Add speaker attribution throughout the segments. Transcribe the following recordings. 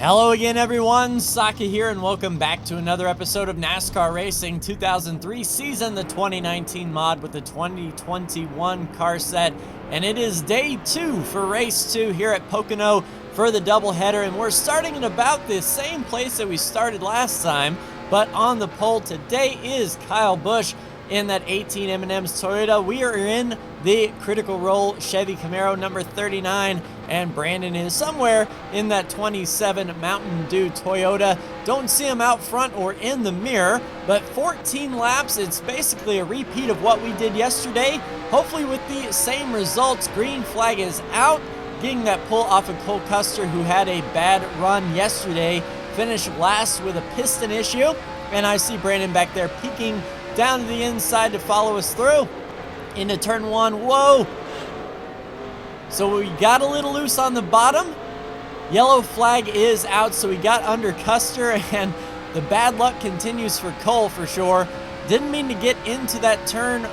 Speaker 1: Hello again, everyone. Saka here, and welcome back to another episode of NASCAR Racing 2003 season, the 2019 mod with the 2021 car set. And it is day 2 for race 2 here at Pocono for the doubleheader. And we're starting in about the same place that we started last time. But on the pole today is Kyle Busch in that 18 M&M's Toyota. We are in the Critical Role Chevy Camaro number 39, and Brandon is somewhere in that 27 Mountain Dew Toyota. Don't see him out front or in the mirror, but 14 laps. It's basically a repeat of what we did yesterday, hopefully with the same results. Green flag is out, getting that pull off of Cole Custer, who had a bad run yesterday, finished last with a piston issue, and I see Brandon back there peeking down to the inside to follow us through into turn 1. Whoa! So we got a little loose on the bottom. Yellow flag is out, so we got under Custer, and the bad luck continues for Cole for sure. Didn't mean to get into that turn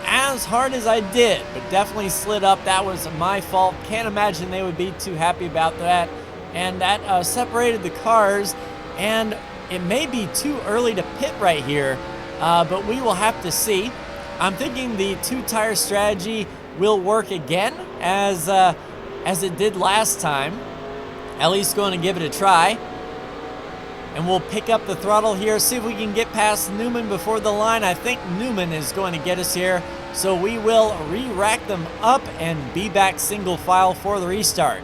Speaker 1: as hard as I did, but definitely slid up. That was my fault. Can't imagine they would be too happy about that. And that separated the cars, and it may be too early to pit right here, but we will have to see. I'm thinking the 2-tire strategy will work again as it did last time. At least going to give it a try. And we'll pick up the throttle here, see if we can get past Newman before the line. I think Newman is going to get us here, so we will re-rack them up and be back single file for the restart.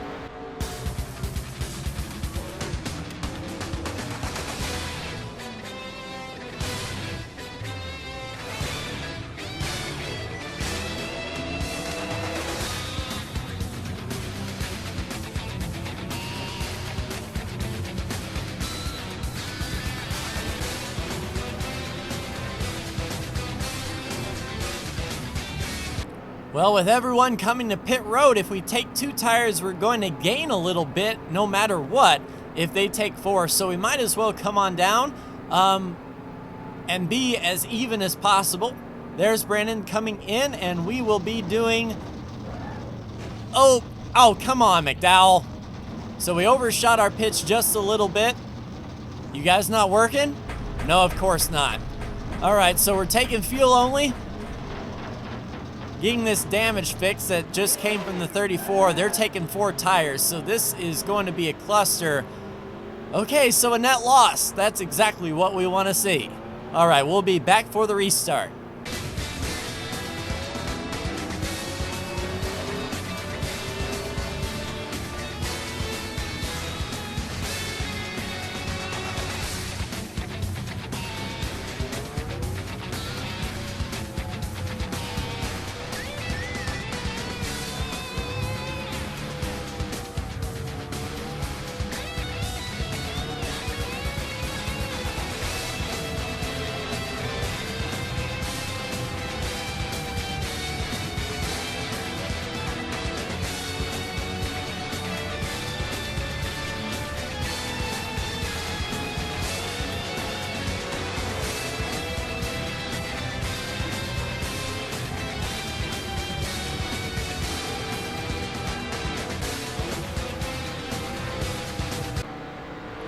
Speaker 1: Well, with everyone coming to pit road, if we take 2 tires, we're going to gain a little bit no matter what if they take 4. So we might as well come on down and be as even as possible. There's Brandon coming in, and we will be doing... Oh, come on, McDowell. So we overshot our pitch just a little bit. You guys not working? No, of course not. All right, so we're taking fuel only. Getting this damage fix that just came from the 34. They're taking 4 tires, so this is going to be a cluster. Okay, so a net loss. That's exactly what we want to see. All right, we'll be back for the restart.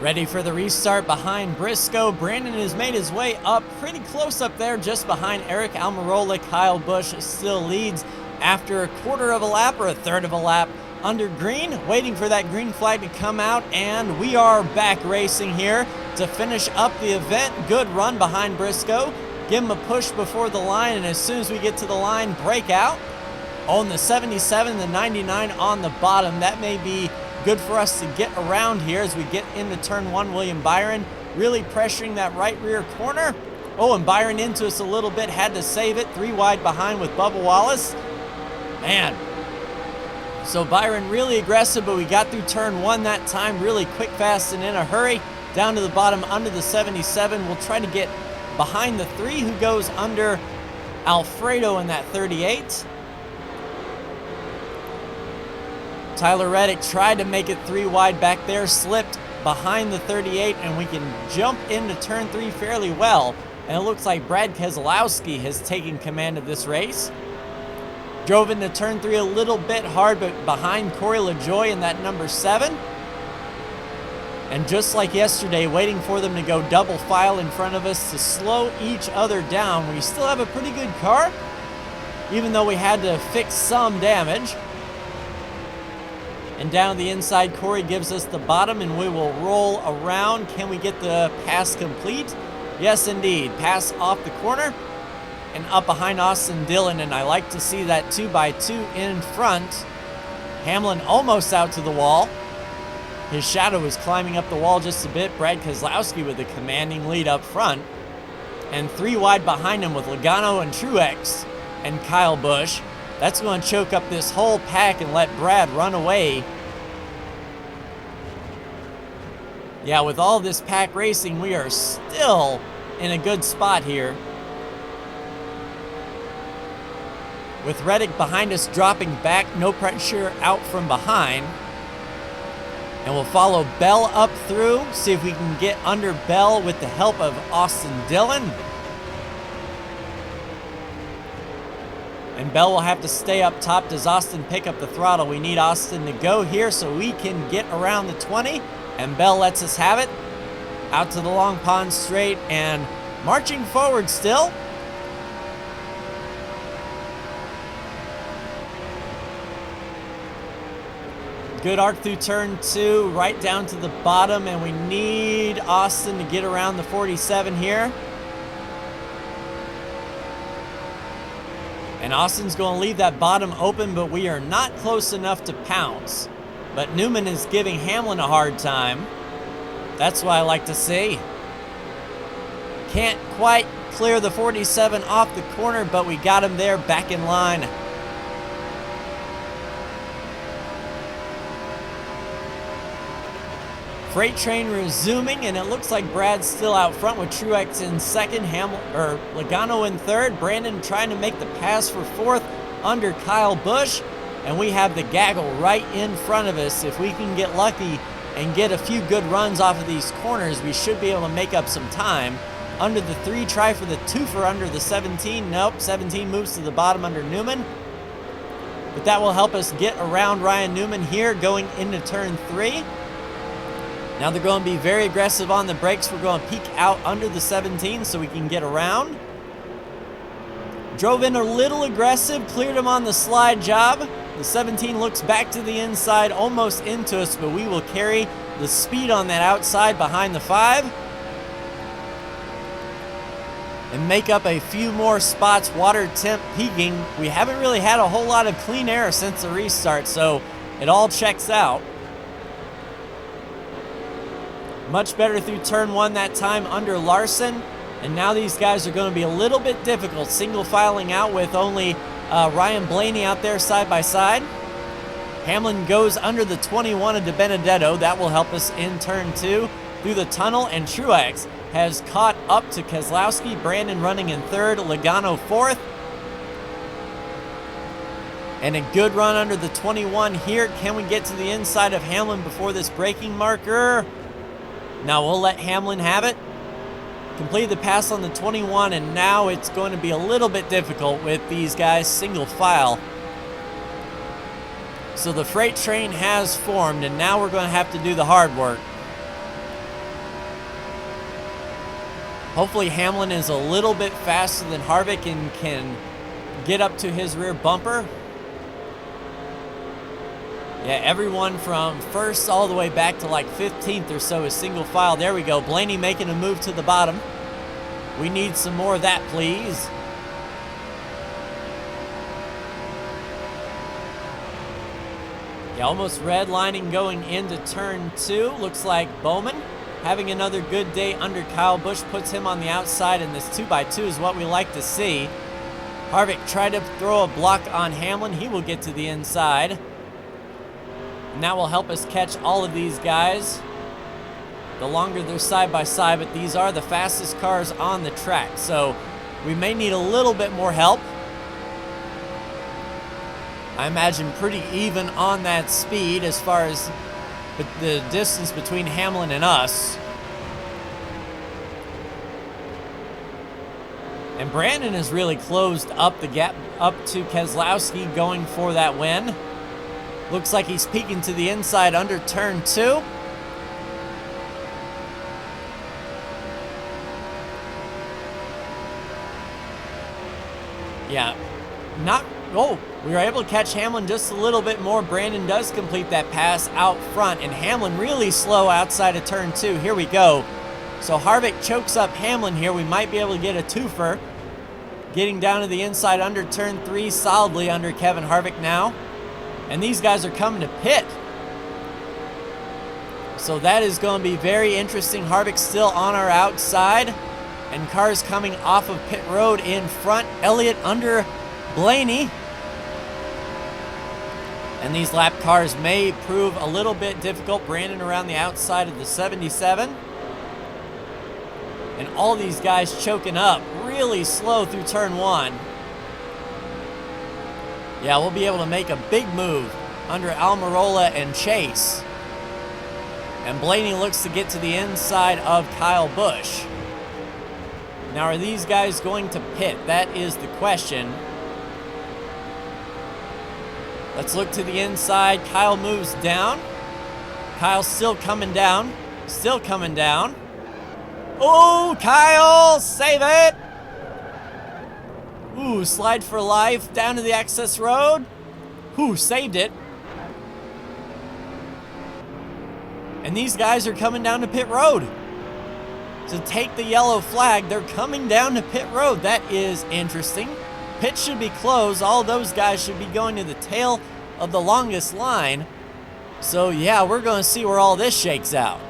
Speaker 1: Ready for the restart behind Briscoe. Brandon has made his way up pretty close up there, just behind Eric Almirola. Kyle Busch still leads after a quarter of a lap or a third of a lap under green, waiting for that green flag to come out, and we are back racing here to finish up the event. Good run behind Briscoe. Give him a push before the line, and as soon as we get to the line, break out. On the 77, the 99 on the bottom. That may be good for us to get around here as we get into turn 1. William Byron really pressuring that right rear corner. Oh, and Byron into us a little bit, had to save it. 3 wide behind with Bubba Wallace. Man. So Byron really aggressive, but we got through turn 1 that time really quick, fast, and in a hurry. Down to the bottom under the 77. We'll try to get behind the 3 who goes under Alfredo in that 38. Tyler Reddick tried to make it 3 wide back there, slipped behind the 38, and we can jump into turn 3 fairly well. And it looks like Brad Keselowski has taken command of this race. Drove into turn 3 a little bit hard, but behind Corey LaJoie in that number 7. And just like yesterday, waiting for them to go double file in front of us to slow each other down. We still have a pretty good car, even though we had to fix some damage. And down the inside, Corey gives us the bottom, and we will roll around. Can we get the pass complete? Yes, indeed. Pass off the corner and up behind Austin Dillon, and I like to see that 2x2 in front. Hamlin almost out to the wall. His shadow is climbing up the wall just a bit. Brad Keselowski with a commanding lead up front. And 3 wide behind him with Logano and Truex and Kyle Busch. That's going to choke up this whole pack and let Brad run away. Yeah, with all this pack racing, we are still in a good spot here. With Reddick behind us dropping back, no pressure out from behind. And we'll follow Bell up through, see if we can get under Bell with the help of Austin Dillon. And Bell will have to stay up top. Does Austin pick up the throttle? We need Austin to go here so we can get around the 20. And Bell lets us have it. Out to the long pond straight and marching forward still. Good arc through turn 2, right down to the bottom, and we need Austin to get around the 47 here. And Austin's going to leave that bottom open, but we are not close enough to pounce. But Newman is giving Hamlin a hard time. That's what I like to see. Can't quite clear the 47 off the corner, but we got him there back in line. Freight train resuming, and it looks like Brad's still out front with Truex in second, Logano in third, Brandon trying to make the pass for fourth under Kyle Busch, and we have the gaggle right in front of us. If we can get lucky and get a few good runs off of these corners, we should be able to make up some time. Under the 3, try for the 2 for under the 17. Nope, 17 moves to the bottom under Newman. But that will help us get around Ryan Newman here going into turn 3. Now they're going to be very aggressive on the brakes. We're going to peek out under the 17 so we can get around. Drove in a little aggressive, cleared him on the slide job. The 17 looks back to the inside, almost into us, but we will carry the speed on that outside behind the 5. And make up a few more spots, water temp peaking. We haven't really had a whole lot of clean air since the restart, so it all checks out. Much better through turn 1 that time under Larson. And now these guys are going to be a little bit difficult. Single filing out with only Ryan Blaney out there side by side. Hamlin goes under the 21 of DiBenedetto. That will help us in turn 2 through the tunnel. And Truex has caught up to Keselowski. Brandon running in third. Logano fourth. And a good run under the 21 here. Can we get to the inside of Hamlin before this braking marker? Now we'll let Hamlin have it. Complete the pass on the 21, and now it's going to be a little bit difficult with these guys single file. So the freight train has formed, and now we're going to have to do the hard work. Hopefully Hamlin is a little bit faster than Harvick and can get up to his rear bumper. Yeah, everyone from first all the way back to like 15th or so is single file. There we go. Blaney making a move to the bottom. We need some more of that, please. Yeah, almost redlining going into turn 2. Looks like Bowman having another good day under Kyle Busch puts him on the outside, and this 2x2 is what we like to see. Harvick tried to throw a block on Hamlin. He will get to the inside. And that will help us catch all of these guys. The longer they're side by side, but these are the fastest cars on the track, so we may need a little bit more help. I imagine pretty even on that speed as far as the distance between Hamlin and us. And Brandon has really closed up the gap up to Keselowski going for that win. Looks like he's peeking to the inside under turn 2. Yeah, not, oh, we were able to catch Hamlin just a little bit more. Brandon does complete that pass out front, and Hamlin really slow outside of turn 2. Here we go. So Harvick chokes up Hamlin here. We might be able to get a twofer. Getting down to the inside under turn 3, solidly under Kevin Harvick now. And these guys are coming to pit. So that is going to be very interesting. Harvick's still on our outside. And cars coming off of pit road in front. Elliott under Blaney. And these lap cars may prove a little bit difficult. Brandon around the outside of the 77. And all these guys choking up really slow through turn 1. Yeah, we'll be able to make a big move under Almirola and Chase. And Blaney looks to get to the inside of Kyle Busch. Now, are these guys going to pit? That is the question. Let's look to the inside. Kyle moves down. Kyle's still coming down. Still coming down. Oh, Kyle, save it. Ooh, slide for life down to the access road. Ooh, saved it. And these guys are coming down to pit road to take the yellow flag. They're coming down to pit road. That is interesting. Pit should be closed. All those guys should be going to the tail of the longest line. So yeah, we're going to see where all this shakes out.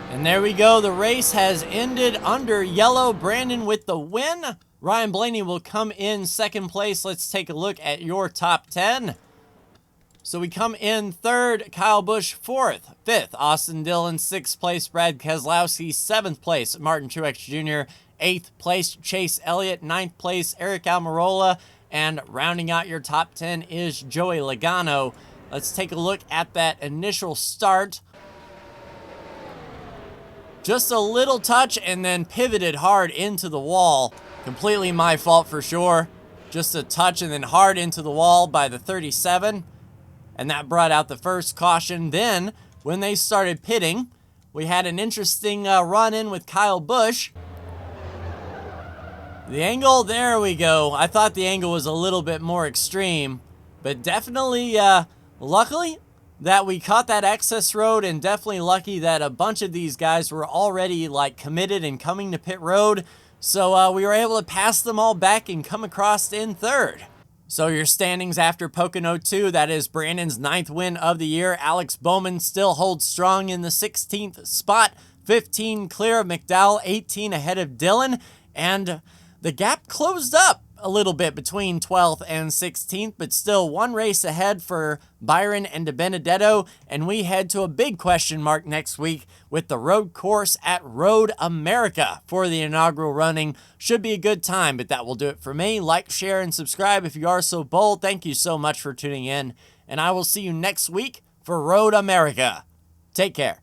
Speaker 1: And there we go. The race has ended under yellow. Brandon with the win. Ryan Blaney will come in second place. Let's take a look at your top 10. So we come in third, Kyle Busch fourth. Fifth, Austin Dillon. Sixth place, Brad Keselowski. Seventh place, Martin Truex Jr. Eighth place, Chase Elliott. Ninth place, Eric Almirola. And rounding out your top 10 is Joey Logano. Let's take a look at that initial start. Just a little touch and then pivoted hard into the wall. Completely my fault for sure. Just a touch and then hard into the wall by the 37. And that brought out the first caution. Then, when they started pitting, we had an interesting run-in with Kyle Busch. The angle, there we go. I thought the angle was a little bit more extreme. But definitely, luckily, that we caught that access road, and definitely lucky that a bunch of these guys were already like committed and coming to pit road. So we were able to pass them all back and come across in third. So your standings after Pocono 2, that is Brandon's 9th win of the year. Alex Bowman still holds strong in the 16th spot. 15 clear of McDowell, 18 ahead of Dillon. And the gap closed up a little bit between 12th and 16th, but still one race ahead for Byron and DiBenedetto. And we head to a big question mark next week with the road course at Road America for the inaugural running. Should be a good time, but that will do it for me. Like, share, and subscribe if you are so bold. Thank you so much for tuning in, and I will see you next week for Road America. Take care.